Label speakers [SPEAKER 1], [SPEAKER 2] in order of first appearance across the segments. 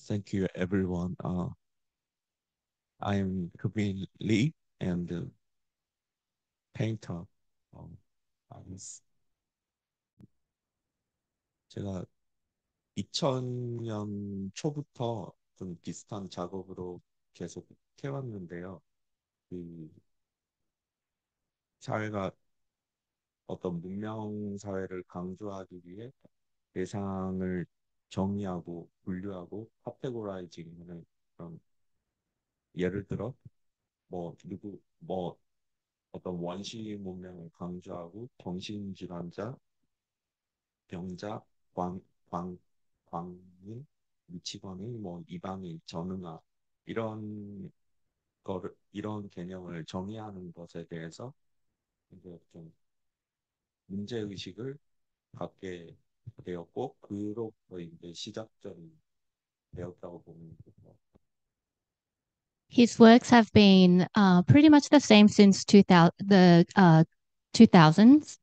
[SPEAKER 1] Thank you, everyone. I'm Kevin Lee and painter. 어, 아리스. 제가 2000년 초부터 좀 비슷한 작업으로 계속 해왔는데요. 그 사회가 어떤 문명 사회를 강조하기 위해 대상을 정의하고 분류하고 카테고라이징하는 그런 예를 들어 뭐 어떤 원시 문명을 강조하고 정신질환자, 병자, 광, 광, 광인, 미치광이, 뭐 이방인, 전응아 이런 개념을 정의하는 것에 대해서 이제 좀 문제 의식을 갖게 되었고 그로부터 이제 시작점이 되었다고 보면 됩니다.
[SPEAKER 2] His works have been pretty much the same since 2000, the 2000s.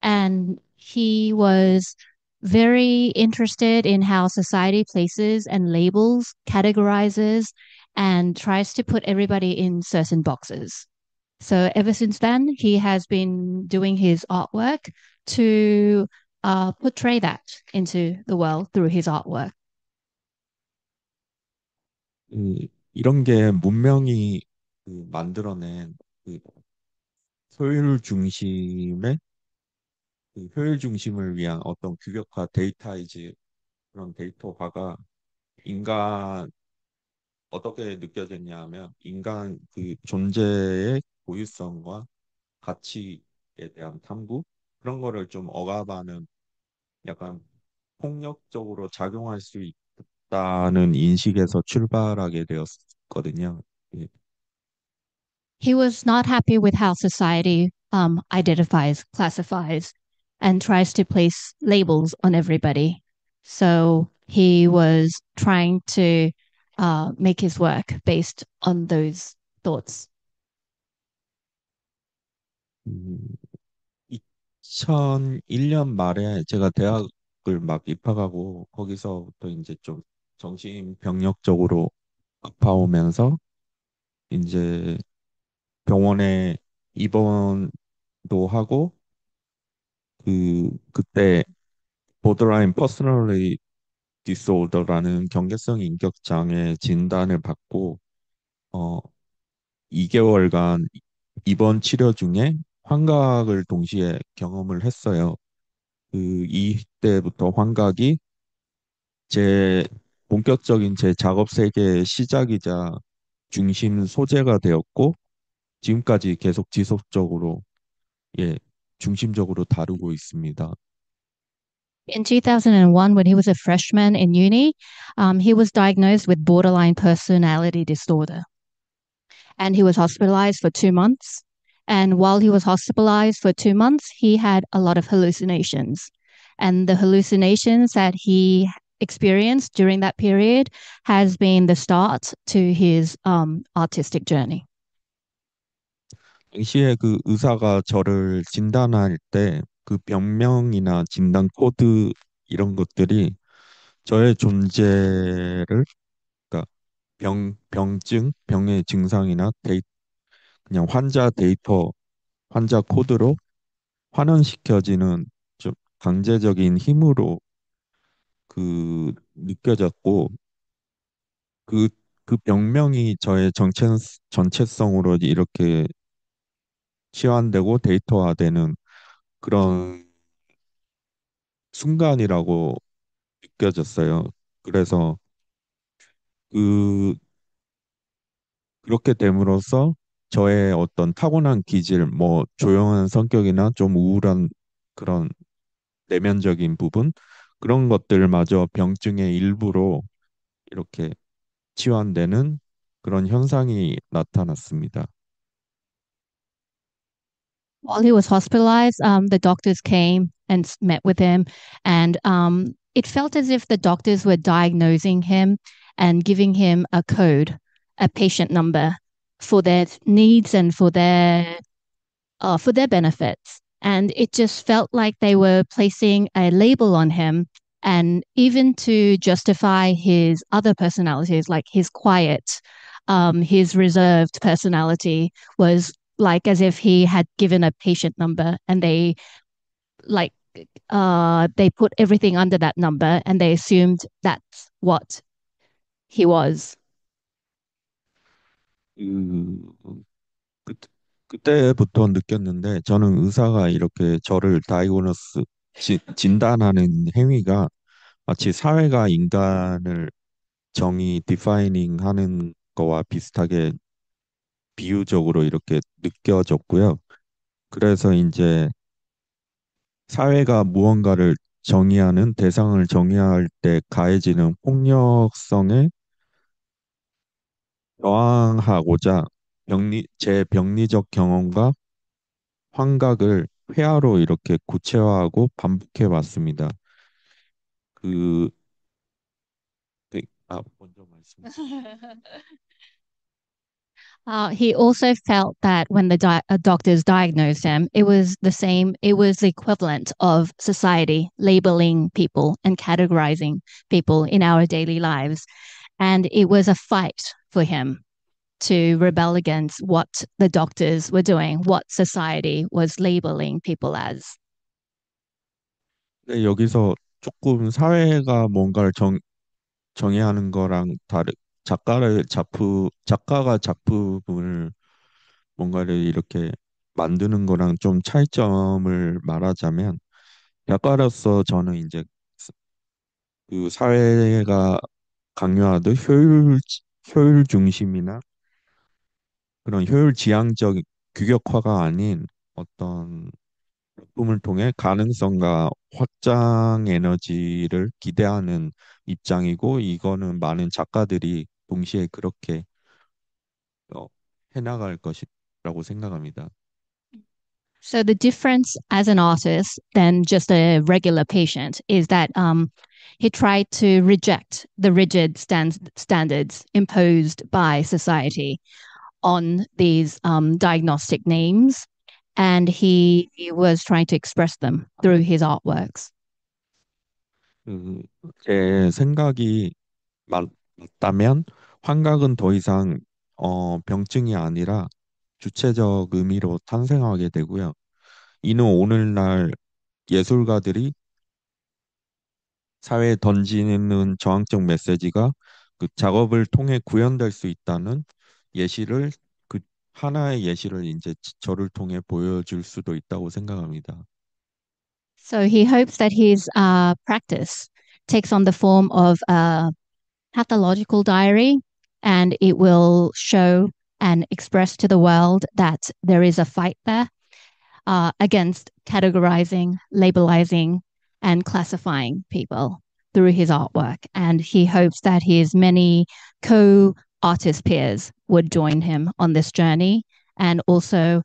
[SPEAKER 2] And he was very interested in how society places and labels, categorizes, and tries to put everybody in certain boxes. So ever since then, he has been doing his artwork to portray that into the world through his artwork.
[SPEAKER 1] 이런 게 문명이 만들어낸 그 효율 중심의 그 효율 중심을 위한 어떤 규격화 데이터이지 그런 데이터화가 인간 어떻게 느껴졌냐 하면 인간 그 존재의 고유성과 가치에 대한 탐구 그런 거를 좀 억압하는 약간 폭력적으로 작용할 수 있다는 인식에서 출발하게 되었거든요. 예.
[SPEAKER 2] He was not happy with how society identifies, classifies, and tries to place labels on everybody. So he was trying to make his work based on those thoughts.
[SPEAKER 1] 2001년 말에 제가 대학을 막 입학하고 거기서부터 이제 좀 정신병력적으로 아파오면서 이제 병원에 입원도 하고 그때 보더라인 퍼스널리 디스오더라는 경계성 인격 장애 진단을 받고 어 2개월간 입원 치료 중에 환각을 동시에 경험을 했어요. 이때부터 환각이 제 본격적인 제 작업 세계의 시작이자 중심 소재가 되었고 지금까지 계속 지속적으로 예, 중심적으로 다루고 있습니다.
[SPEAKER 2] In 2001, when he was a freshman in uni, he was diagnosed with borderline personality disorder. And he was hospitalized for 2 months. And while he was hospitalized for 2 months, he had a lot of hallucinations. And the hallucinations that he experienced during that period has been the start to his artistic journey.
[SPEAKER 1] 당시에 그 의사가 저를 진단할 때 그 병명이나 진단 코드 이런 것들이 저의 존재를 그러니까 병증, 병의 증상이나 그냥 환자 코드로 환원시켜지는 좀 강제적인 힘으로 느껴졌고 그, 그 병명이 저의 전체성으로 이렇게 치환되고 데이터화되는 그런 순간이라고 느껴졌어요. 그래서 그, 그렇게 됨으로써 저의 어떤 타고난 기질, 뭐 조용한 성격이나 좀 우울한 그런 내면적인 부분, 그런 것들마저 병증의 일부로 이렇게 치환되는 그런 현상이 나타났습니다.
[SPEAKER 2] While he was hospitalized, the doctors came and met with him, and it felt as if the doctors were diagnosing him and giving him a code, a patient number for their needs and for their benefits. And it just felt like they were placing a label on him And even to justify his other personalities, like his quiet, his reserved personality, was like as if he had given a patient number and like they put everything under that number and they assumed that's what he was.
[SPEAKER 1] 그, 그, 그때부터 느꼈는데 저는 의사가 이렇게 저를 진단하는 행위가 마치 사회가 인간을 정의 디파이닝 하는 거와 비슷하게 비유적으로 이렇게 느껴졌고요. 그래서 이제 사회가 무언가를 정의하는 대상을 정의할 때 가해지는 폭력성에 저항하고자 제 병리적 경험과 환각을 회화로 이렇게 구체화하고 반복해 왔습니다. 그, 먼저 말씀.
[SPEAKER 2] He also felt that when the doctors diagnosed him, it was the same, it was the equivalent of society labeling people and categorizing people in our daily lives. And it was a fight for him to rebel against what the doctors were doing, what society was labeling people as.
[SPEAKER 1] 네, 여기서 조금 사회가 뭔가를 정의하는 거랑 작가가 작품을 뭔가를 이렇게 만드는 거랑 좀 차이점을 말하자면 작가로서 저는 이제 그 사회가 강요하듯 효율 중심이나 그런 효율 지향적 규격화가 아닌 어떤 작품을 통해 가능성과 확장 에너지를 기대하는 입장이고 이거는 많은 작가들이 동시에 그렇게 어, 해나갈 것이라고 생각합니다.
[SPEAKER 2] So the difference as an artist than just a regular patient is that he tried to reject the rigid standards imposed by society on these diagnostic names, and he was trying to express them through his artworks.
[SPEAKER 1] 그, 제 생각이 맞다면 환각은 더 이상 병증이 아니라 주체적 의미로 탄생하게 되고요. 이는 오늘날 예술가들이 사회에 던지는 저항적 메시지가 그 작업을 통해 구현될 수 있다는 예시를 그 하나의 예시를 이제 저를 통해 보여줄 수도 있다고 생각합니다.
[SPEAKER 2] So he hopes that his practice takes on the form of a pathological diary, and it will show and express to the world that there is a fight there against categorizing, labelizing, and classifying people through his artwork. And he hopes that his many co artist peers would join him on this journey and also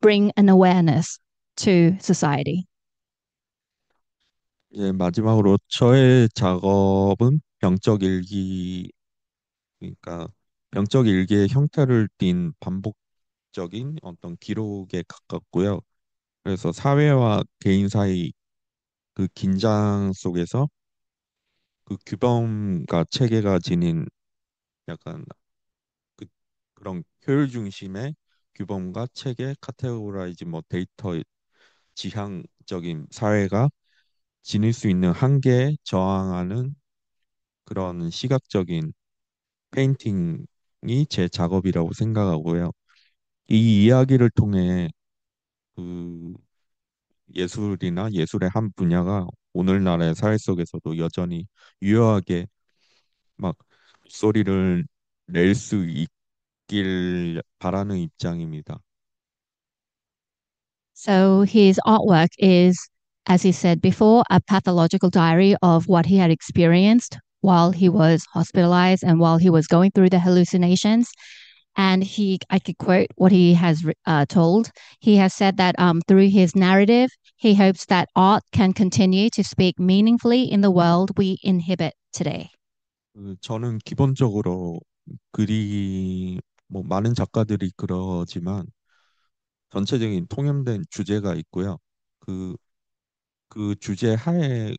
[SPEAKER 2] bring an awareness to society.
[SPEAKER 1] 이제 마지막으로 저의 작업은 병적 일기 그러니까 병적 일기의 형태를 띤 반복적인 어떤 기록에 가깝고요. 그래서 사회와 개인 사이 그 긴장 속에서 그 규범과 체계가 지닌 약간 그, 그런 효율 중심의 규범과 체계, 카테고라이즈, 뭐 데이터 지향적인 사회가 지닐 수 있는 한계에 저항하는 그런 시각적인 페인팅이 제 작업이라고 생각하고요. 이 이야기를 통해 그 예술이나 예술의 한 분야가 오늘날의 사회 속에서도 여전히 유효하게 막 소리를 낼 수 있길 바라는 입장입니다.
[SPEAKER 2] So his artwork is, as he said before, a pathological diary of what he had experienced while he was hospitalized and while he was going through the hallucinations. And I could quote what he has told. He has said that through his narrative, he hopes that art can continue to speak meaningfully in the world we inhabit today.
[SPEAKER 1] 저는 기본적으로 뭐 많은 작가들이 그러지만 전체적인 통념된 주제가 있고요. 그, 그 주제 하에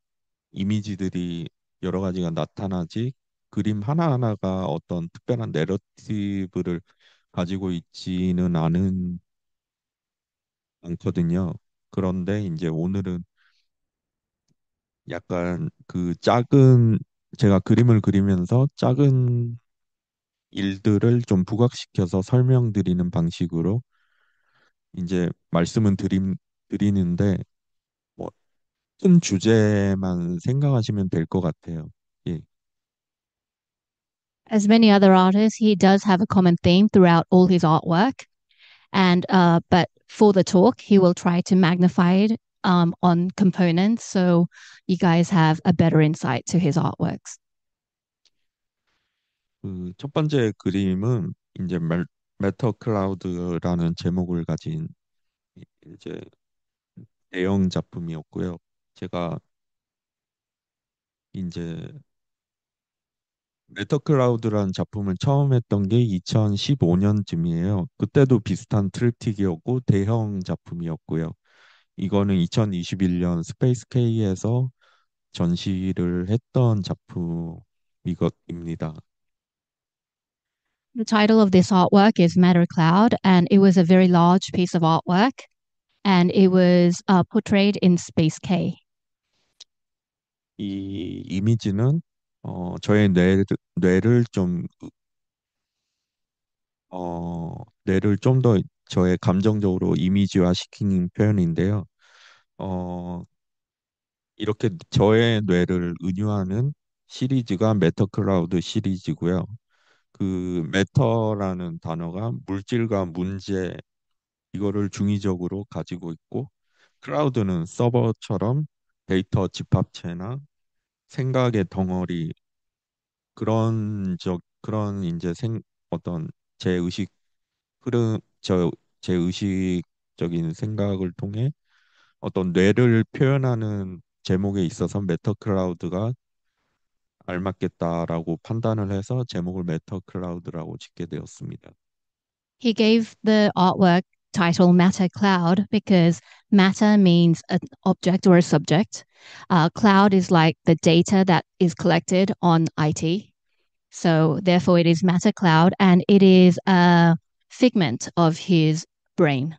[SPEAKER 1] 이미지들이 여러 가지가 나타나지 그림 하나하나가 어떤 특별한 내러티브를 가지고 있지는 않거든요. 그런데 이제 오늘은 약간 그 작은 제가 그림을 그리면서 작은 일들을 좀 부각시켜서 설명드리는 방식으로 이제 말씀은 드리는데 뭐 큰 주제만 생각하시면 될 것 같아요. 예.
[SPEAKER 2] As many other artists, he does have a common theme throughout all his artwork. And but for the talk, he will try to magnify it on components so you guys have a better insight to his artworks.
[SPEAKER 1] 그 첫 번째 그림은 이제 메터 클라우드라는 제목을 가진 이제 대형 작품이었고요. 제가 이제 메터 클라우드라는 작품을 처음 했던 게 2015년쯤이에요. 그때도 비슷한 트립틱이었고 대형 작품이었고요. 이거는 2021년 스페이스 K에서 전시를 했던 작품이것입니다.
[SPEAKER 2] The title of this artwork is Matter Cloud, and it was a very large piece of artwork, and it was portrayed in Space K.
[SPEAKER 1] 이 이미지는 저의 뇌를 좀 뇌를 좀 더 저의 감정적으로 이미지화 시킨 표현인데요. 어, 이렇게 저의 뇌를 은유하는 시리즈가 메터 클라우드 시리즈고요. 그 메터라는 단어가 물질과 문제 이거를 중의적으로 가지고 있고 클라우드는 서버처럼 데이터 집합체나 생각의 덩어리 그런 이제 어떤 제 의식 흐름 제 의식적인 생각을 통해 어떤 뇌를 표현하는 제목에 있어서 메터 클라우드가 알맞겠다라고 판단을 해서 제목을 메터 클라우드라고 짓게 되었습니다.
[SPEAKER 2] He gave the artwork title Matter Cloud because matter means an object or a subject. Cloud is like the data that is collected on IT. So therefore it is Matter Cloud and it is a figment of his brain.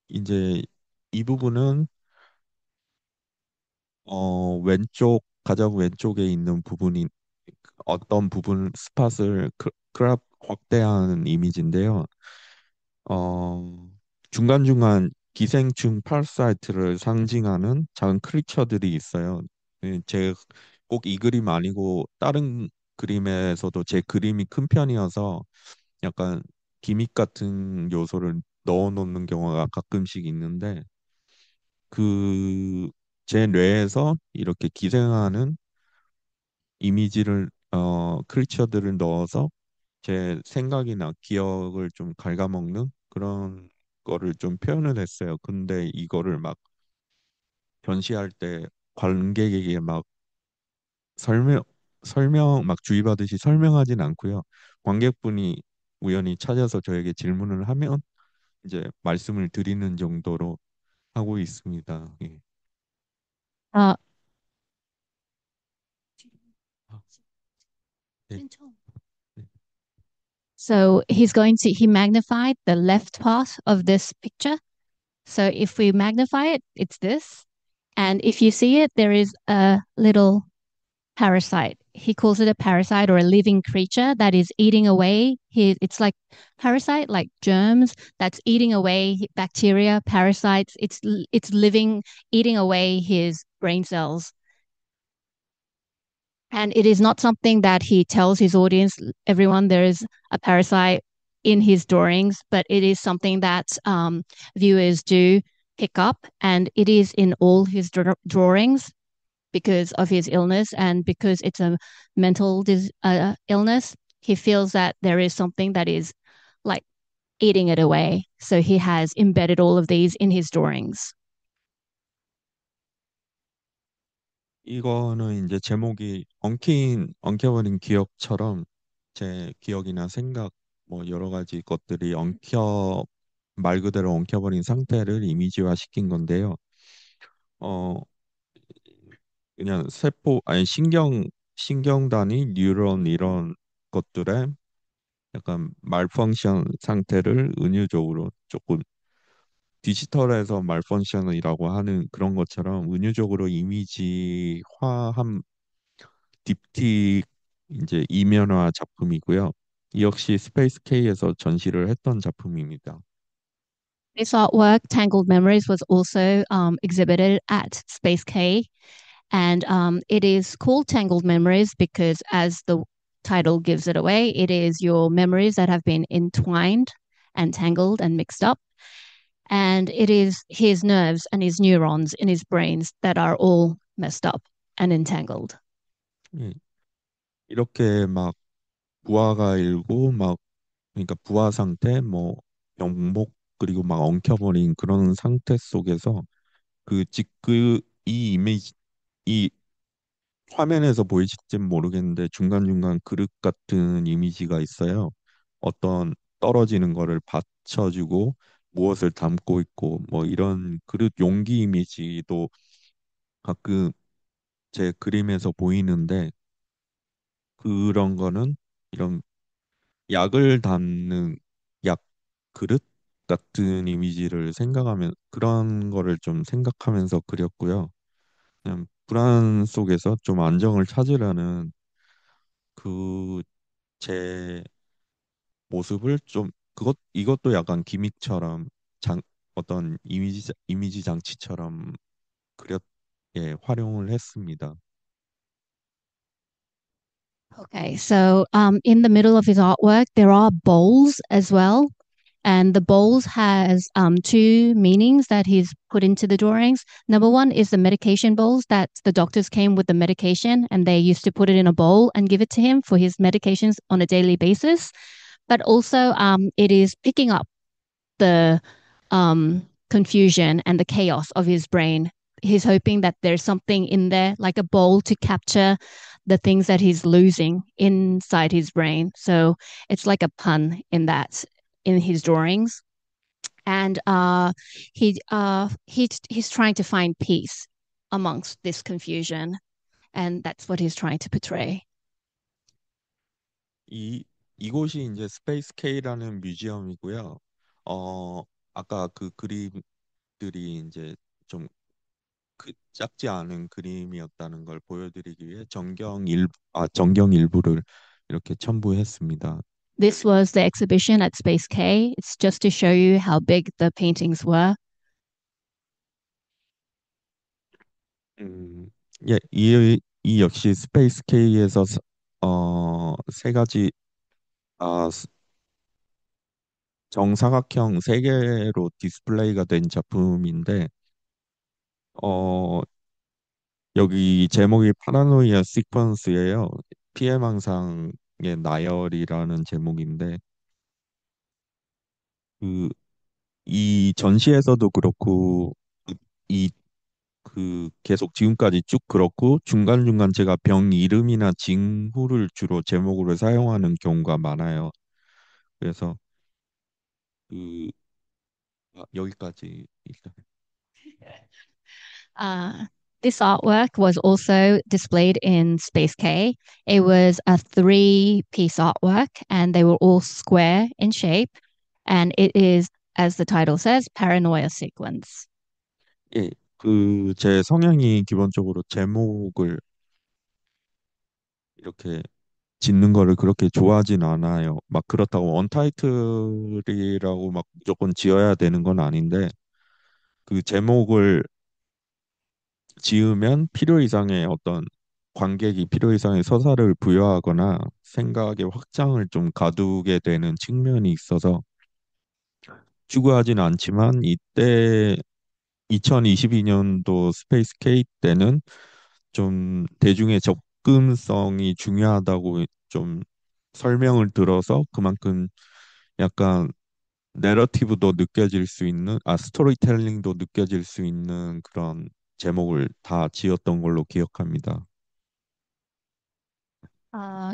[SPEAKER 1] 이제 이 부분은 가장 왼쪽에 있는 부분이 어떤 부분 스팟을 크랍 확대하는 이미지인데요. 어, 중간중간 기생충 파라사이트를 상징하는 작은 크리처들이 있어요. 제 꼭 이 그림 아니고 다른 그림에서도 제 그림이 큰 편이어서 약간 기믹 같은 요소를 넣어 놓는 경우가 가끔씩 있는데 그 제 뇌에서 이렇게 기생하는 크리처들을 넣어서 제 생각이나 기억을 좀 갉아먹는 그런 거를 좀 표현을 했어요. 근데 이거를 막 전시할 때 관객에게 막 설명 막 주의받듯이 설명하진 않고요. 관객분이 우연히 찾아서 저에게 질문을 하면 이제 말씀을 드리는 정도로 하고 있습니다. 예.
[SPEAKER 2] Uh,
[SPEAKER 1] 아, 네. 네.
[SPEAKER 2] so he magnified the left part of this picture. So if we magnify it, it's this. And if you see it, there is a little parasite. He calls it a parasite or a living creature that is eating away his, it's like parasite, like germs that's eating away bacteria, parasites. It's living, eating away his brain cells. And it is not something that he tells his audience, everyone, there is a parasite in his drawings, but it is something that viewers do pick up. And it is in all his drawings because of his illness and because it's a mental illness. He feels that there is something that is like eating it away. So he has embedded all of these in his drawings.
[SPEAKER 1] 이거는 이제 제목이 엉켜버린 기억처럼 제 기억이나 생각 뭐 여러 가지 것들이 말 그대로 엉켜버린 상태를 이미지화 시킨 건데요. 어, 그냥 세포, 아니, 신경단위, 뉴런 이런 것들의 약간 말펑션 상태를 은유적으로 조금 디지털에서 말펑션이라고 하는 그런 것처럼 은유적으로 이미지화한 딥틱 이제 이면화 작품이고요. 이 역시 스페이스 K에서 전시를 했던 작품입니다.
[SPEAKER 2] This artwork, Tangled Memories, was also exhibited at Space K. And it is called Tangled Memories because, as the title gives it away, it is your memories that have been entwined and tangled and mixed up. And it is his nerves and his neurons in his brains that are all messed up and entangled.
[SPEAKER 1] 예, 이렇게 막 부하가 일고 막 그러니까 부하 상태 뭐 병목 그리고 막 엉켜버린 그런 상태 속에서 이 이미지 이 화면에서 보이실진 모르겠는데 중간중간 그릇 같은 이미지가 있어요. 어떤 떨어지는 거를 받쳐주고 무엇을 담고 있고 뭐 이런 그릇 용기 이미지도 가끔 제 그림에서 보이는데 그런 거는 이런 약을 담는 약 그릇 같은 이미지를 생각하면 그런 거를 좀 생각하면서 그렸고요. 그냥 불안 속에서 좀 안정을 찾으려는 그 제 모습을 좀 이것도 약간 기믹처럼 장 어떤 이미지 장치처럼 그렸 예 활용을 했습니다.
[SPEAKER 2] Okay, so in the middle of his artwork, there are bowls as well. And the bowls has two meanings that he's put into the drawings. Number one is the medication bowls that the doctors came with the medication and they used to put it in a bowl and give it to him for his medications on a daily basis. But also, it is picking up the confusion and the chaos of his brain. He's hoping that there's something in there, like a bowl to capture the things that he's losing inside his brain. So it's like a pun in that, in his drawings. And he's trying to find peace amongst this confusion, and that's what he's trying to portray.
[SPEAKER 1] 이 이곳이 이제 스페이스 K라는 뮤지엄이고요. 어 아까 그 그림들이 이제 좀 작지 않은 그림이었다는 걸 보여드리기 위해 전경 일부를 이렇게 첨부했습니다.
[SPEAKER 2] This was the exhibition at Space K. It's just to show you how big the paintings were.
[SPEAKER 1] 음, 예, 이 역시 스페이스 K에서 세 가지 아, 정사각형 세 개로 디스플레이가 된 작품인데 어, 여기 제목이 파라노이아 시퀀스예요. 피해 망상의 나열이라는 제목인데 그 이 전시에서도 그렇고 이 계속 지금까지 쭉 그렇고 중간중간 제가 병 이름이나 징후를 주로 제목으로 사용하는 경우가 많아요. 그래서 그 여기까지 일단
[SPEAKER 2] Uh, this artwork was also displayed in Space K. It was a three-piece artwork, and they were all square in shape. And it is, as the title says, paranoia sequence.
[SPEAKER 1] 예, 제 성향이 기본적으로 제목을 이렇게 짓는 거를 그렇게 좋아하진 않아요. 막 그렇다고 원타이틀이라고 막 무조건 지어야 되는 건 아닌데 그 제목을 지으면 필요 이상의 어떤 관객이 필요 이상의 서사를 부여하거나 생각의 확장을 좀 가두게 되는 측면이 있어서 추구하진 않지만 이때 2022년도 스페이스 K 때는 좀 대중의 접근성이 중요하다고 좀 설명을 들어서 그만큼 약간 내러티브도 느껴질 수 있는 스토리텔링도 느껴질 수 있는 그런 제목을 다 지었던 걸로 기억합니다.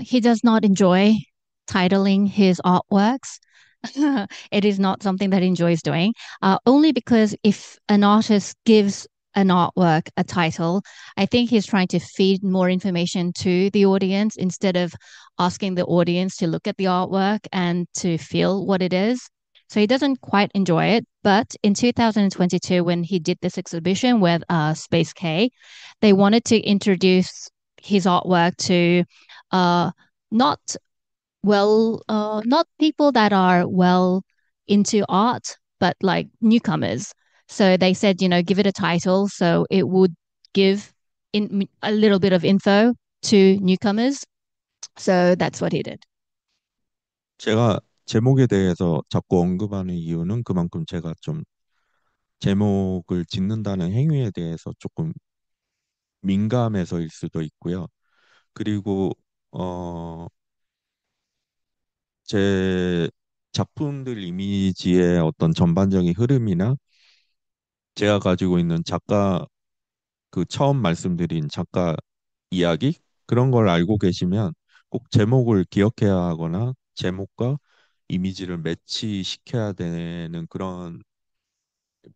[SPEAKER 2] He does not enjoy titling his artworks It is not something that he enjoys doing, only because if an artist gives an artwork a title, I think he's trying to feed more information to the audience instead of asking the audience to look at the artwork and to feel what it is. So he doesn't quite enjoy it. But in 2022, when he did this exhibition with Space K, they wanted to introduce his artwork to uh, not not people that are well into art, but like newcomers. So they said, give it a title so it would give a little bit of info to newcomers. So that's what he did.
[SPEAKER 1] 제가 제목에 대해서 자꾸 언급하는 이유는 그만큼 제가 좀 제목을 짓는다는 행위에 대해서 조금 민감해서일 수도 있고요. 그리고 어, 제 작품들 이미지의 어떤 전반적인 흐름이나 제가 가지고 있는 작가 그 처음 말씀드린 작가 이야기 그런 걸 알고 계시면 꼭 제목을 기억해야 하거나 제목과 이미지를 매치시켜야 되는 그런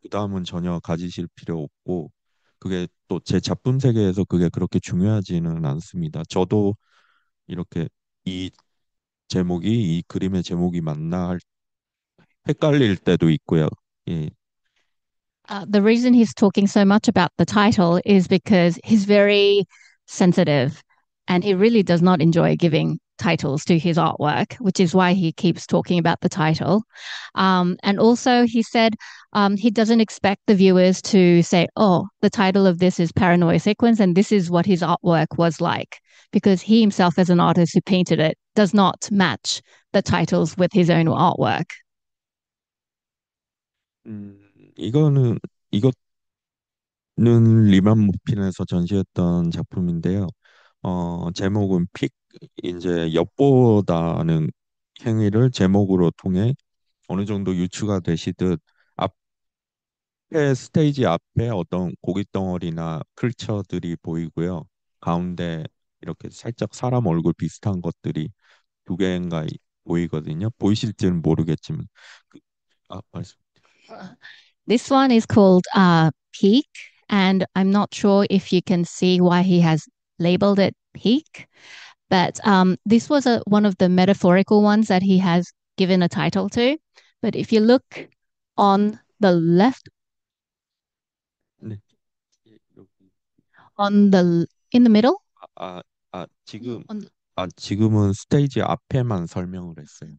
[SPEAKER 1] 부담은 전혀 가지실 필요 없고 그게 또 제 작품 세계에서 그게 그렇게 중요하지는 않습니다. 저도 이렇게 이 제목이 이 그림의 제목이 맞나 헷갈릴 때도 있고요. 예.
[SPEAKER 2] The reason he's talking so much about the title is because he's very sensitive and he really does not enjoy giving titles to his artwork, which is why he keeps talking about the title. And also, he said he doesn't expect the viewers to say, oh, the title of this is Paranoia Sequence and this is what his artwork was like, because he himself, as an artist who painted it, does not match the titles with his own artwork.
[SPEAKER 1] 이거는 이것은 리만 무핀에서 전시했던 작품인데요. 제목은 픽 이제 엿보다는 행위를 제목으로 통해 어느 정도 유추가 되시듯 앞에 스테이지 앞에 어떤 고깃 덩어리나 클처들이 보이고요. 가운데 이렇게 살짝 사람 얼굴 비슷한 것들이 두 개인가 보이거든요. 보이실지는 모르겠지만 그, 말씀.
[SPEAKER 2] This one is called Peak, and I'm not sure if you can see why he has labeled it Peak, but this was one of the metaphorical ones that he has given a title to. But if you look on the left,
[SPEAKER 1] 네. 여기.
[SPEAKER 2] in the middle,
[SPEAKER 1] 아, 지금
[SPEAKER 2] on
[SPEAKER 1] 지금은 스테이지 앞에만 설명을 했어요.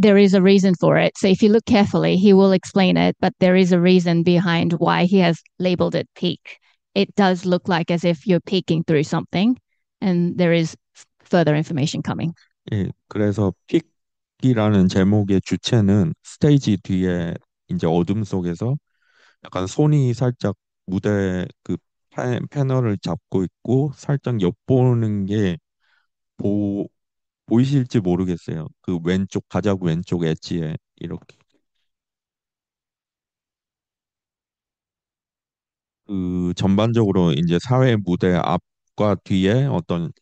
[SPEAKER 2] there is a reason for it. So if you look carefully, he will explain it, but there is a reason behind why he has labeled it peak. It does look like as if you're peeking through something, and there is further information coming.
[SPEAKER 1] 예, 그래서 픽이라는 제목의 주체는 스테이지 뒤에 이제 어둠 속에서 약간 손이 살짝 무대 그 패널을 잡고 있고 살짝 엿보는 게 보, 보이실지 모르겠어요. 그 왼쪽 가장 왼쪽 엣지에 이렇게 그 전반적으로 이제 사회 무대 앞과 뒤에 어떤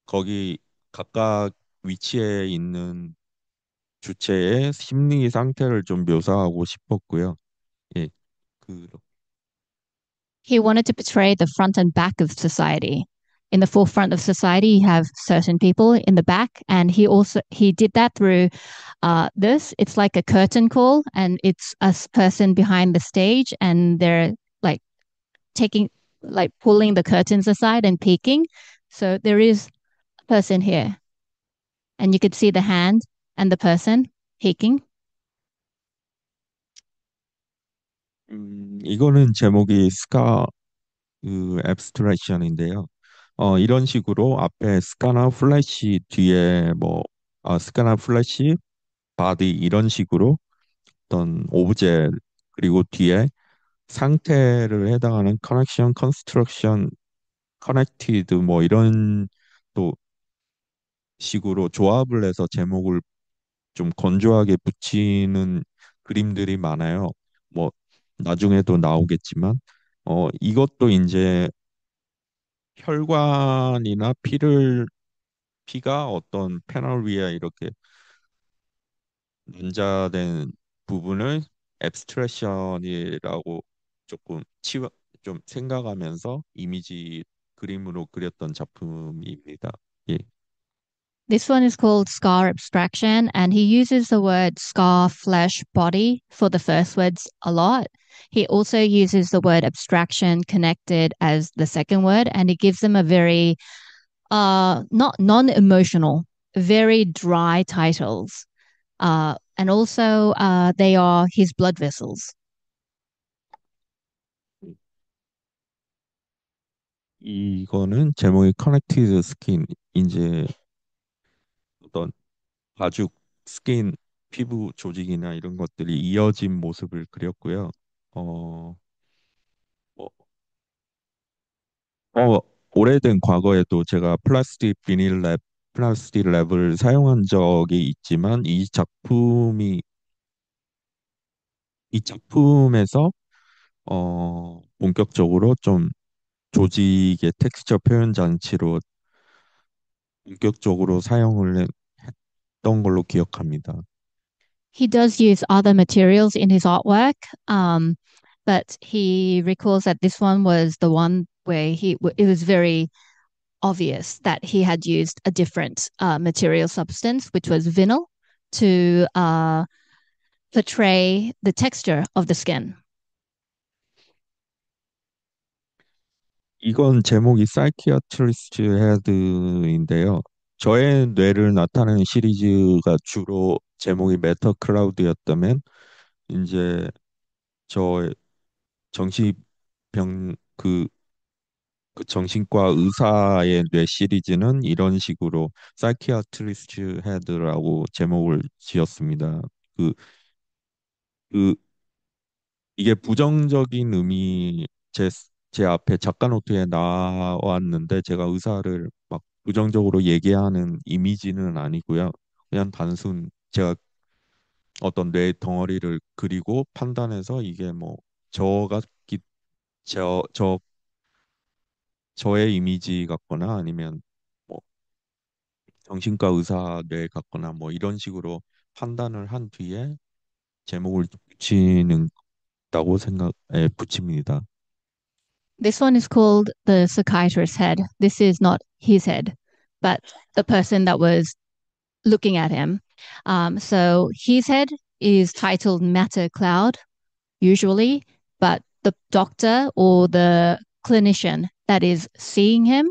[SPEAKER 1] 거기 각각 위치에 있는 주체의 심리 상태를 좀 묘사하고 싶었고요. 예, 그
[SPEAKER 2] He wanted to portray the front and back of society. In the forefront of society, you have certain people in the back, and he did that through this. It's like a curtain call, and it's a person behind the stage, and they're like taking like pulling the curtains aside and peeking. So there is a person here, and you could see the hand and the person peeking.
[SPEAKER 1] 이거는 제목이 스카 그 앱스트랙션인데요. 이런 식으로 앞에 스카나 플래시 뒤에 뭐 스카나 플래시 바디 이런 식으로 어떤 오브제 그리고 뒤에 상태를 해당하는 커넥션, 컨스트럭션, 커넥티드 뭐 이런 또 식으로 조합을 해서 제목을 좀 건조하게 붙이는 그림들이 많아요. 뭐 나중에도 나오겠지만 이것도 이제 혈관이나 피가 어떤 패널 위에 이렇게 연자된 부분을 앱스트랙션이라고 조금 치워 좀 생각하면서 이미지 그림으로 그렸던 작품입니다. 예.
[SPEAKER 2] This one is called scar abstraction, and he uses the word scar, flesh, body for the first words a lot. He also uses the word abstraction connected as the second word, and he gives them a very not non-emotional, very dry titles. And also they are his blood vessels.
[SPEAKER 1] 이거는 제목이 커넥티드 스킨 이제 어떤 가죽 스킨 피부 조직이나 이런 것들이 이어진 모습을 그렸고요. 어, 어, 오래된 과거에도 제가 플라스틱 랩을 사용한 적이 있지만 이 작품에서 본격적으로 좀 조직의 텍스처 표현 장치로 본격적으로 했던 걸로 기억합니다.
[SPEAKER 2] He does use other materials in his artwork, um, but he recalls that this one was the one where it was very obvious that he had used a different material substance, which was vinyl, to portray the texture of the skin.
[SPEAKER 1] 이건 제목이 사이키아트리스트 헤드인데요. 저의 뇌를 나타내는 시리즈가 주로 제목이 메터 클라우드였다면 이제 저 정신병 그 정신과 의사의 뇌 시리즈는 이런 식으로 사이키아트리스트 헤드라고 제목을 지었습니다. 그, 그 이게 부정적인 의미 제 앞에 작가 노트에 나왔는데 제가 의사를 막 부정적으로 얘기하는 이미지는 아니고요. 그냥 단순 제가 어떤 뇌 덩어리를 그리고 판단해서 이게 뭐 저가 기- 저, 저 저의 이미지 같거나 아니면 뭐 정신과 의사 뇌 같거나 뭐 이런 식으로 판단을 한 뒤에 제목을 붙이는 다고 생각에 붙입니다.
[SPEAKER 2] This one is called the psychiatrist's head. This is not his head, but the person that was looking at him. So his head is titled Matter Cloud, usually, but the doctor or the clinician that is seeing him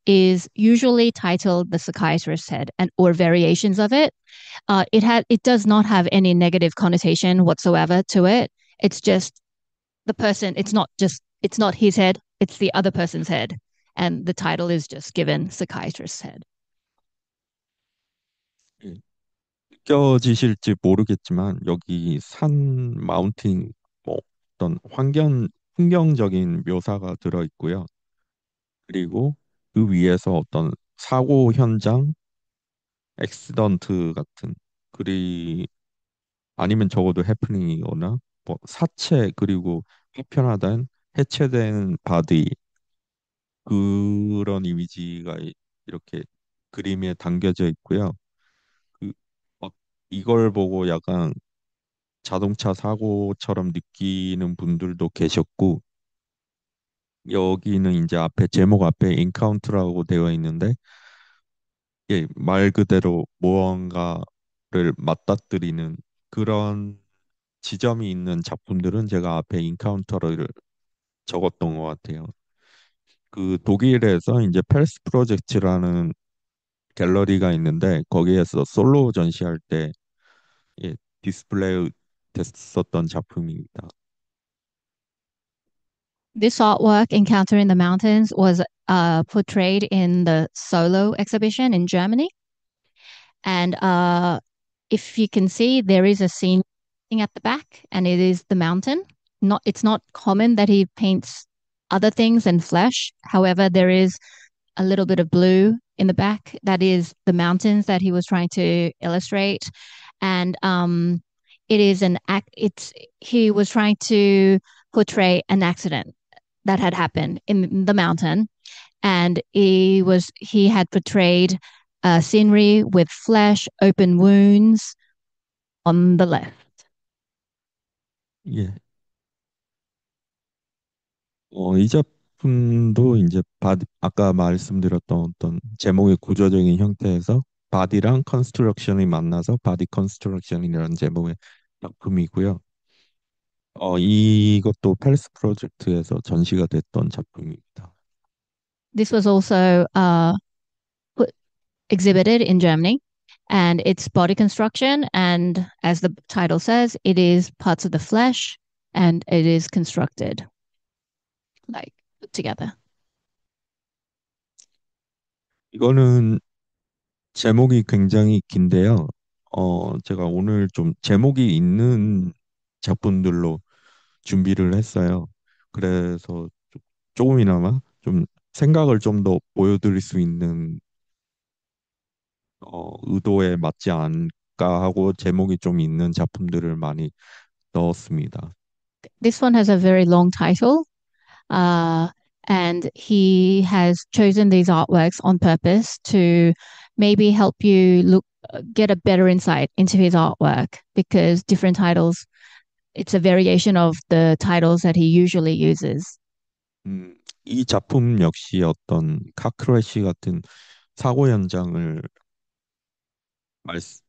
[SPEAKER 2] is usually titled the psychiatrist's head and or variations of it. It does not have any negative connotation whatsoever to it. It's just the person. It's not his head. It's the other person's head, and the title is just given psychiatrist's head.
[SPEAKER 1] 예. 느껴지실지 모르겠지만 여기 산 마운팅 뭐 어떤 풍경적인 묘사가 들어 있고요. 그리고 그 위에서 어떤 사고 현장, 액시던트 같은 그리 아니면 적어도 해프닝이거나 뭐 사체 그리고 파편화된 해체된 바디 그런 이미지가 이렇게 그림에 담겨져 있고요. 그 막 이걸 보고 약간 자동차 사고처럼 느끼는 분들도 계셨고 여기는 이제 앞에 제목 앞에 인카운트라고 되어 있는데 예, 말 그대로 무언가를 맞닥뜨리는 그런 지점이 있는 작품들은 제가 앞에 인카운터를 적었던 것 같아요. 그 독일에서 이제 펠스 프로젝트라는 갤러리가 있는데 거기에서 솔로 전시할 때 예, 디스플레이 됐었던 작품입니다.
[SPEAKER 2] This artwork, Encounter in the Mountains, was portrayed in the Solo exhibition in Germany. And if you can see, there is a scene at the back, and it is the mountain. It's not common that he paints other things than flesh. However, there is a little bit of blue in the back. That is the mountains that he was trying to illustrate. And it is an act. It's he was trying to portray an accident that had happened in the mountain, and he had portrayed scenery with flesh, open wounds, on the left.
[SPEAKER 1] 예. 이 작품도 이제 아까 말씀드렸던 어떤 제목의 구조적인 형태에서 바디랑 컨스트럭션이 만나서 바디 컨스트럭션이라는 제목의 작품이고요. 이것도 펠스 프로젝트에서 전시가 됐던 작품입니다.
[SPEAKER 2] This was also put, exhibited in Germany, and it's body construction. And as the title says, it is parts of the flesh, and it is constructed, like put together.
[SPEAKER 1] 이거는 제목이 굉장히 긴데요. 제가 오늘 좀 제목이 있는 작품들로 준비를 했어요. 그래서 조금이나마 좀 생각을 좀 더 보여드릴 수 있는 의도에 맞지 않을까 하고 제목이 좀 있는 작품들을 많이 넣었습니다.
[SPEAKER 2] This one has a very long title, uh, and he has chosen these artworks on purpose to maybe help you get a better insight into his artwork because different titles, it's a variation of the titles that he usually uses.
[SPEAKER 1] 이 작품 역시 어떤 카크래시 같은 사고 현장을 말씀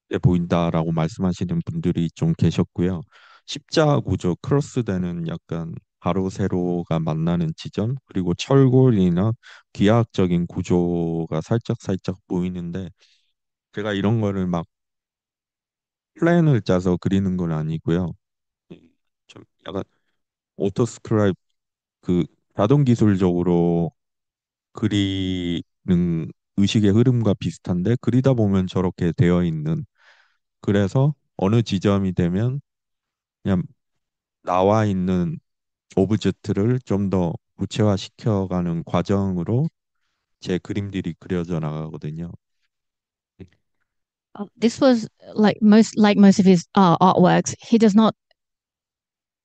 [SPEAKER 1] 때 보인다라고 말씀하시는 분들이 좀 계셨고요. 십자 구조, 크로스되는 약간 가로 세로가 만나는 지점, 그리고 철골이나 기하학적인 구조가 살짝 살짝 보이는데 제가 이런 거를 막 플랜을 짜서 그리는 건 아니고요. 좀 약간 오토스크라이브 그 자동 기술적으로 그리는 의식의 흐름과 비슷한데 그리다 보면 저렇게 되어 있는 그래서 어느 지점이 되면 그냥 나와 있는 오브젝트를 좀 더 구체화시켜가는 과정으로 제 그림들이 그려져 나가거든요.
[SPEAKER 2] This was like most of his artworks. He does not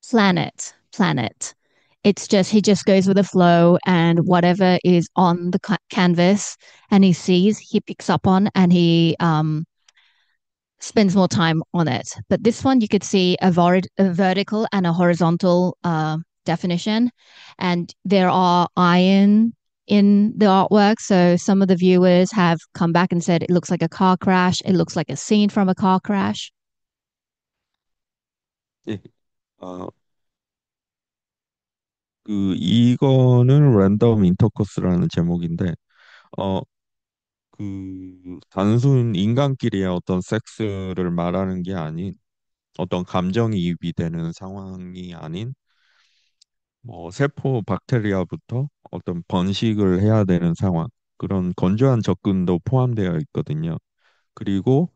[SPEAKER 2] plan it. It's just he just goes with the flow, and whatever is on the canvas and he sees, he picks up on, and he spends more time on it. But this one, you could see a vertical and a horizontal definition, and there are iron in the artwork. So some of the viewers have come back and said it looks like a car crash. It looks like a scene from a car crash.
[SPEAKER 1] 예. 어, 이거는 랜덤 인터코스라는 제목인데 어, 단순 인간끼리의 어떤 섹스를 말하는 게 아닌 어떤 감정이입이 되는 상황이 아닌 뭐 세포 박테리아부터 어떤 번식을 해야 되는 상황 그런 건조한 접근도 포함되어 있거든요. 그리고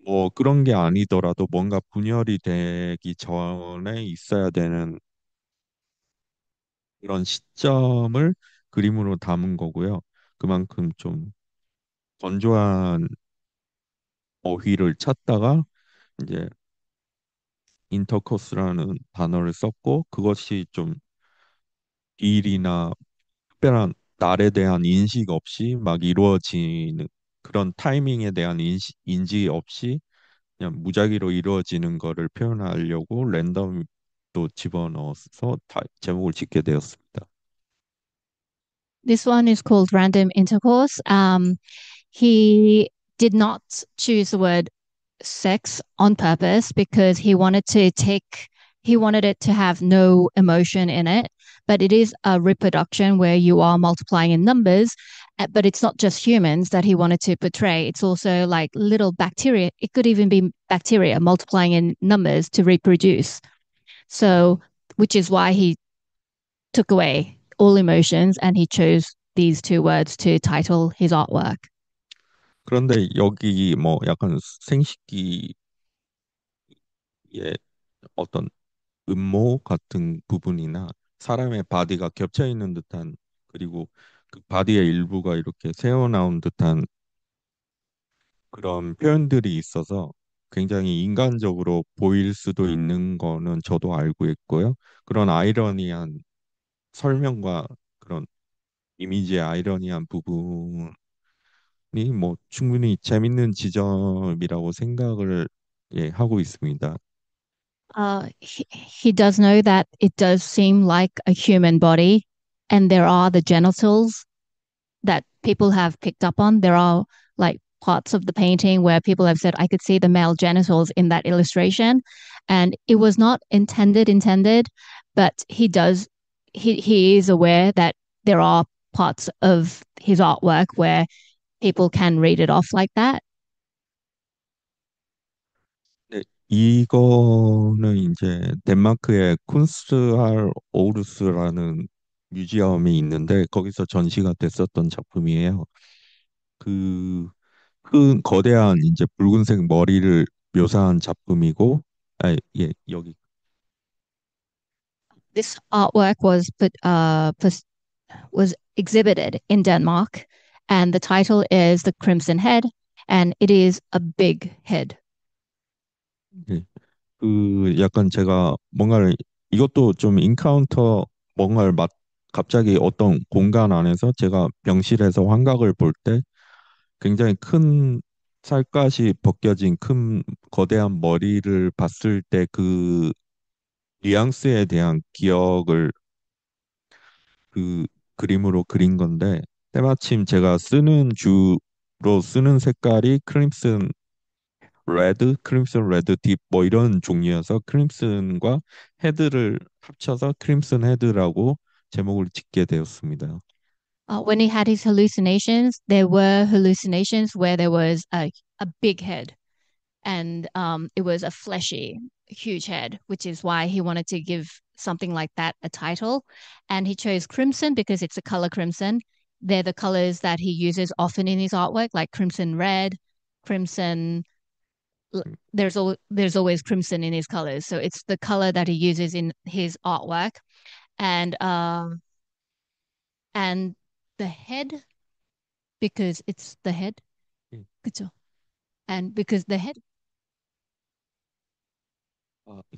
[SPEAKER 1] 뭐 그런 게 아니더라도 뭔가 분열이 되기 전에 있어야 되는 그런 시점을 그림으로 담은 거고요. 그만큼 좀 건조한 어휘를 찾다가 이제 인터코스라는 단어를 썼고 그것이 좀 비일이나 특별한 날에 대한 인식 없이 막 이루어지는 그런 타이밍에 대한 인지 없이 그냥 무작위로 이루어지는 거를 표현하려고 랜덤도 집어넣어서 제목을 짓게 되었습니다.
[SPEAKER 2] This one is called Random Intercourse. He did not choose the word sex on purpose because he wanted it to have no emotion in it, but it is a reproduction where you are multiplying in numbers. But it's not just humans that he wanted to portray. It's also like little bacteria. It could even be bacteria multiplying in numbers to reproduce. So, which is why he took away all emotions and he chose these two words to title his artwork.
[SPEAKER 1] 그런데 여기 뭐 약간 생식기의 어떤 음모 같은 부분이나 사람의 바디가 겹쳐 있는 듯한 그리고 그 바디의 일부가 이렇게 새어나온 듯한 그런 표현들이 있어서 굉장히 인간적으로 보일 수도 있는 거는 저도 알고 있고요. 그런 아이러니한 설명과 그런 이미지의 아이러니한 부분 뭐 충분히 재밌는 지점이라고 생각을 예, 하고 있습니다.
[SPEAKER 2] He does know that it does seem like a human body, and there are the genitals that people have picked up on. There are like parts of the painting where people have said, I could see the male genitals in that illustration. And it was not intended, but he is aware that there are parts of his artwork where people can read it off like that.
[SPEAKER 1] 네, 이거는 이제 덴마크의 쿤스트할 오르스라는 뮤지엄이 있는데 거기서 전시가 됐었던 작품이에요. 그 큰 거대한 이제 붉은색 머리를 묘사한 작품이고, 예, 여기
[SPEAKER 2] This artwork was exhibited in Denmark, and the title is The Crimson Head, and it is a big head.
[SPEAKER 1] 예, 약간 제가 뭔가를 이것도 좀 인카운터 뭔가를 갑자기 어떤 공간 안에서 제가 병실에서 환각을 볼 때 굉장히 큰 살갗이 벗겨진 큰 거대한 머리를 봤을 때 그 뉘앙스에 대한 기억을 그 그림으로 그린 건데 때마침 제가 주로 쓰는 색깔이 크림슨 레드 딥 뭐 이런 종류여서 크림슨과 헤드를 합쳐서 크림슨 헤드라고 제목을 짓게 되었습니다.
[SPEAKER 2] When he had his hallucinations, there were hallucinations where there was a big head, and it was a fleshy, huge head, which is why he wanted to give something like that a title. And he chose crimson because it's a color crimson. They're the colors that he uses often in his artwork, like crimson red, crimson. There's always crimson in his colors, so it's the color that he uses in his artwork. And and the head, because it's the head,
[SPEAKER 1] 예.
[SPEAKER 2] 그쵸? And because the head,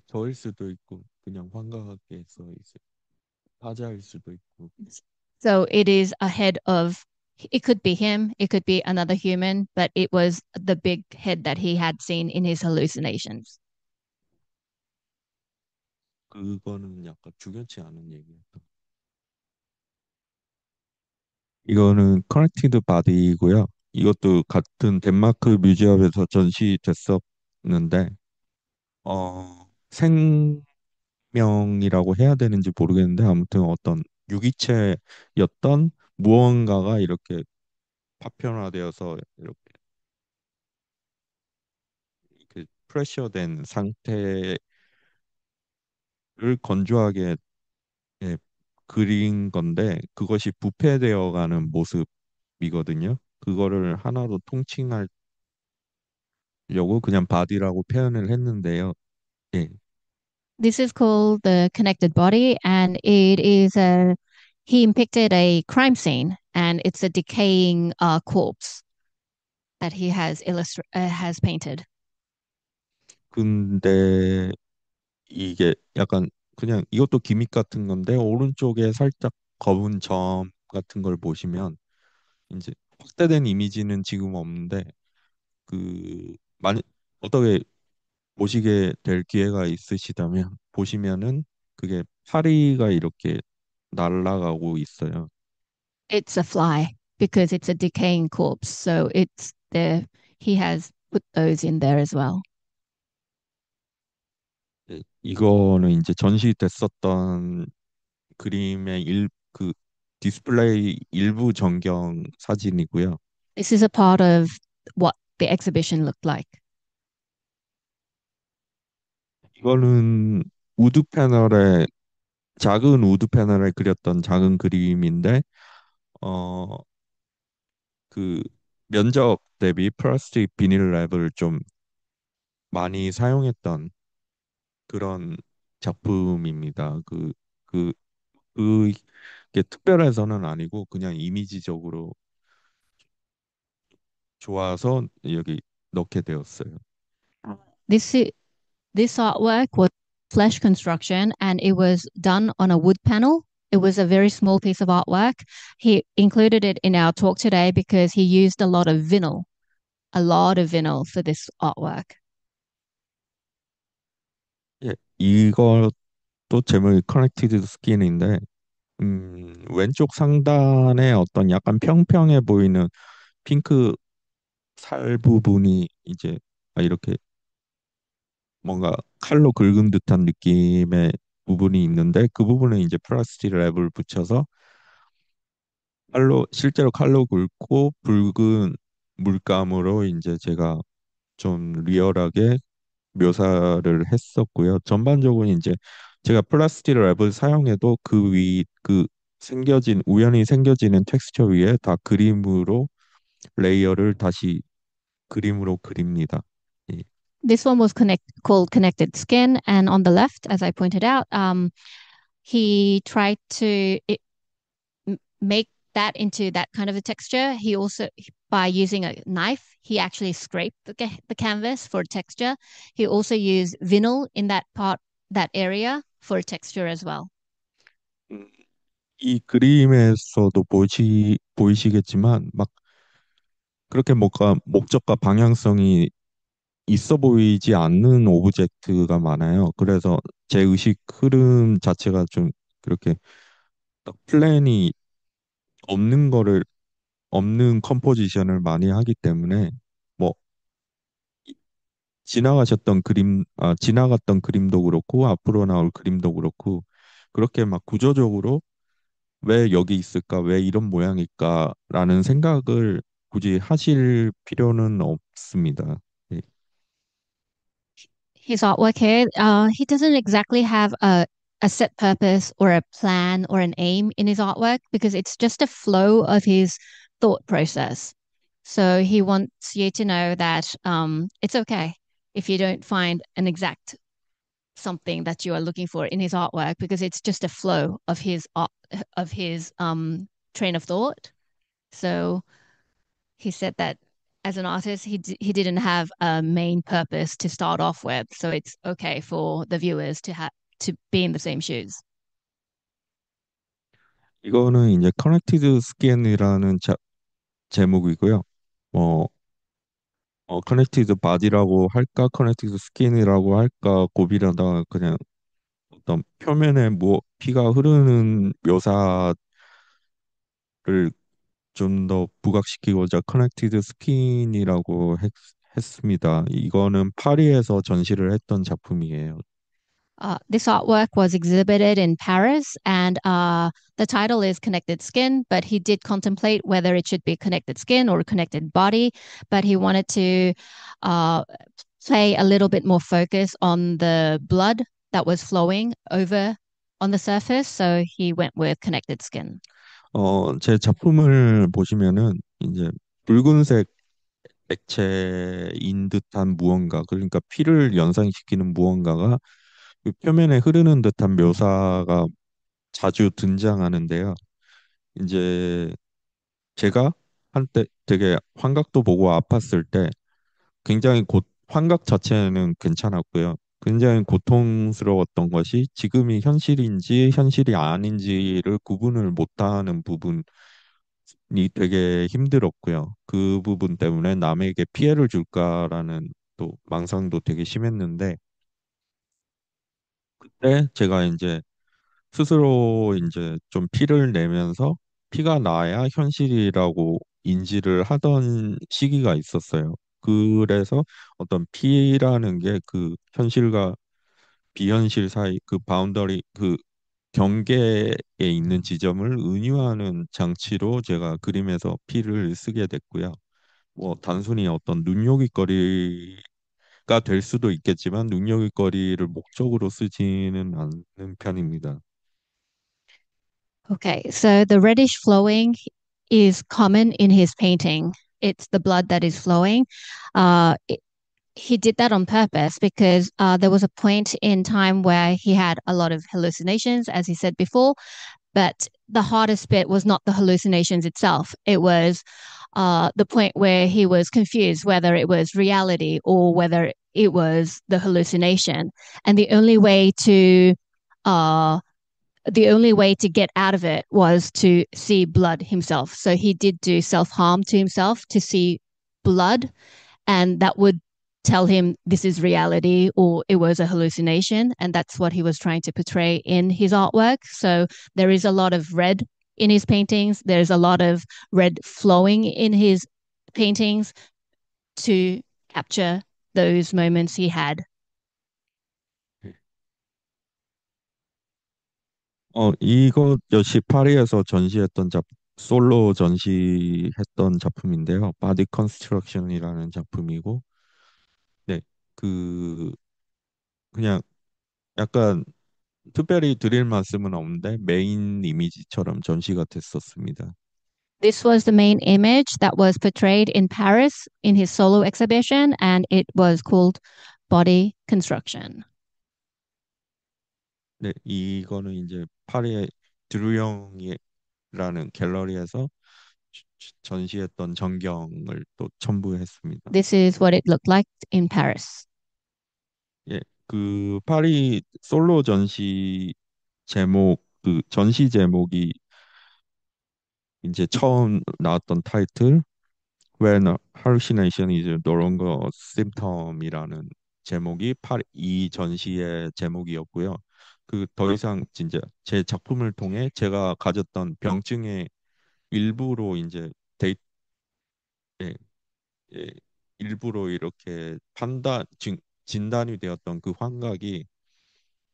[SPEAKER 1] 저일 수도 있고 그냥 환각하게 써 있어요. 타자일 수도 있고.
[SPEAKER 2] so it is a head of, it could be him, it could be another human, but it was the big head that he had seen in his hallucinations.
[SPEAKER 1] 그거는 약간 중요치 않은 얘기였던. 이거는 커넥티드 바디고요. 이것도 같은 덴마크 뮤지엄에서 전시됐었는데 생명이라고 해야 되는지 모르겠는데 아무튼 어떤 유기체였던 무언가가 이렇게 파편화되어서 이렇게 프레셔된 상태를 건조하게 예, 그린 건데 그것이 부패되어 가는 모습이거든요. 그거를 하나로 통칭하려고 그냥 바디라고 표현을 했는데요. 예,
[SPEAKER 2] This is called the connected body, and it is a, he depicted a crime scene, and it's a decaying corpse that he has painted.
[SPEAKER 1] 근데 이게 약간 그냥 이것도 기믹 같은 건데 오른쪽에 살짝 검은 점 같은 걸 보시면 이제 확대된 이미지는 지금 없는데 많이 어떻게 보시게 될 기회가 있으시다면 보시면은 그게 파리가 이렇게 날아가고 있어요.
[SPEAKER 2] It's a fly because it's a decaying corpse, so it's there. He has put those in there as well.
[SPEAKER 1] 네, 이거는 이제 전시됐었던 그림의 그 디스플레이 일부 전경 사진이고요.
[SPEAKER 2] This is a part of what the exhibition looked like.
[SPEAKER 1] 이거는 우드 패널에 작은 우드 패널에 그렸던 작은 그림인데 어 그 면적 대비 플라스틱 비닐 랩을 좀 많이 사용했던 그런 작품입니다. 그, 그게 특별해서는 아니고 그냥 이미지적으로 좋아서 여기 넣게 되었어요.
[SPEAKER 2] This this artwork was flesh construction, and it was done on a wood panel. It was a very small piece of artwork. He included it in our talk today because he used a lot of vinyl for this artwork.
[SPEAKER 1] 예, 이것도 제목이 커넥티드 스킨인데, 왼쪽 상단에 어떤 약간 평평해 보이는 핑크 살 부분이 이제 이렇게 뭔가 칼로 긁은 듯한 느낌의 부분이 있는데 그 부분에 이제 플라스틱 랩을 붙여서 실제로 칼로 긁고 붉은 물감으로 이제 제가 좀 리얼하게 묘사를 했었고요. 전반적으로 이제 제가 플라스틱 랩을 사용해도 우연히 생겨지는 텍스처 위에 다 그림으로 레이어를 다시 그림으로 그립니다. 예.
[SPEAKER 2] This one was called Connected Skin, and on the left, as I pointed out, he tried to make that into that kind of a texture. He also, by using a knife, he actually scraped the canvas for texture. He also used vinyl in that area for texture as well.
[SPEAKER 1] 음, 이 그림에서도 보이시겠지만 막 그렇게 뭔가 목적과 방향성이 있어 보이지 않는 오브젝트가 많아요. 그래서 제 의식 흐름 자체가 좀 그렇게 딱 플랜이 없는 거를 없는 컴포지션을 많이 하기 때문에 뭐 지나갔던 그림도 그렇고 앞으로 나올 그림도 그렇고 그렇게 막 구조적으로 왜 여기 있을까, 왜 이런 모양일까라는 생각을 굳이 하실 필요는 없습니다. 예.
[SPEAKER 2] His artwork here, he doesn't exactly have a set purpose or a plan or an aim in his artwork because it's just a flow of his thought process. So he wants you to know that it's okay if you don't find an exact something that you are looking for in his artwork because it's just a flow of his art, of his train of thought. So he said that as an artist, he didn't have a main purpose to start off with, so it's okay for the viewers to be in the same shoes.
[SPEAKER 1] 이거는 이제 커넥티드 스캔이라는 제목이고요. 뭐 커넥티드 바디라고 할까, 커넥티드 스킨이라고 할까 고민하다가 그냥 어떤 표면에 뭐 피가 흐르는 묘사를 좀 더 부각시키고자 커넥티드 스킨이라고 했습니다. 이거는 파리에서 전시를 했던 작품이에요.
[SPEAKER 2] This artwork was exhibited in Paris, and the title is Connected Skin, but he did contemplate whether it should be connected skin or connected body, but he wanted to uh, play a little bit more focus on the blood that was flowing over on the surface, so he went with Connected Skin.
[SPEAKER 1] 제 작품을 보시면은 이제 붉은색 액체인 듯한 무언가, 그러니까 피를 연상시키는 무언가가 그 표면에 흐르는 듯한 묘사가 자주 등장하는데요. 이제 제가 한때 되게 환각도 보고 아팠을 때 환각 자체는 괜찮았고요. 굉장히 고통스러웠던 것이 지금이 현실인지 현실이 아닌지를 구분을 못하는 부분이 되게 힘들었고요. 그 부분 때문에 남에게 피해를 줄까라는 또 망상도 되게 심했는데 그때 제가 이제 스스로 이제 좀 피를 내면서 피가 나야 현실이라고 인지를 하던 시기가 있었어요. 그래서 어떤 피라는 게 그 현실과 비현실 사이 그 바운더리 그 경계에 있는 지점을 은유하는 장치로 제가 그림에서 피를 쓰게 됐고요. 뭐 단순히 어떤 눈요깃거리가 될 수도 있겠지만 눈요깃거리를 목적으로 쓰지는 않는 편입니다.
[SPEAKER 2] Okay, so the reddish flowing is common in his painting. It's the blood that is flowing. Uh, he did that on purpose because there was a point in time where he had a lot of hallucinations, as he said before. But the hardest bit was not the hallucinations itself. It was the point where he was confused whether it was reality or whether it was the hallucination. And the only way to uh, the only way to get out of it was to see blood himself. So he did do self harm to himself to see blood, and that would tell him this is reality or it was a hallucination. And that's what he was trying to portray in his artwork. So there is a lot of red in his paintings, there's a lot of red flowing in his paintings to capture those moments he had.
[SPEAKER 1] 이거 역시 파리에서 전시했던 솔로 전시했던 작품인데요. 바디 컨스트럭션이라는 작품이고, 네, 그 그냥 약간 특별히 드릴 말씀은 없는데 메인 이미지처럼 전시가 됐었습니다.
[SPEAKER 2] This was the main image that was portrayed in Paris in his solo exhibition, and it was called Body Construction.
[SPEAKER 1] 네, 이거는 이제 파리의 드루영이라는 갤러리에서 전시했던 전경을 또 첨부했습니다.
[SPEAKER 2] This is what it looked like in Paris.
[SPEAKER 1] 예, 그 파리 솔로 전시 제목, 그 전시 제목이 이제 처음 나왔던 타이틀 When Hallucination is No Longer a Symptom이라는 제목이 이 전시의 제목이었고요. 그 더 이상 진짜 제 작품을 통해 제가 가졌던 병증의 일부로 이제 데이트 예, 예, 일부러 이렇게 진단이 되었던 그 환각이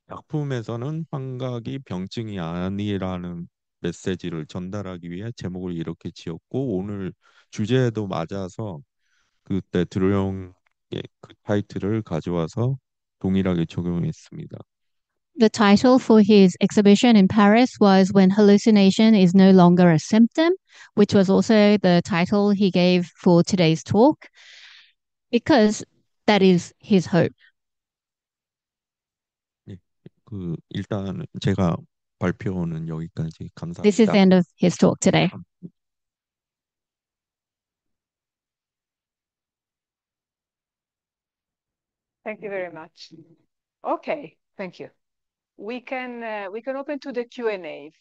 [SPEAKER 1] 작품에서는 환각이 병증이 아니라는 메시지를 전달하기 위해 제목을 이렇게 지었고 오늘 주제에도 맞아서 그때 드로잉의 그 타이틀을 가져와서 동일하게 적용했습니다.
[SPEAKER 2] The title for his exhibition in Paris was When Hallucination is No Longer a Symptom, which was also the title he gave for today's talk, because that is his hope.
[SPEAKER 1] 예, 그 일단 제가 발표는 여기까지
[SPEAKER 2] This is the
[SPEAKER 1] 감사합니다.
[SPEAKER 2] end of his talk today.
[SPEAKER 3] Thank you very much. Okay, thank you. We can open to the Q&A.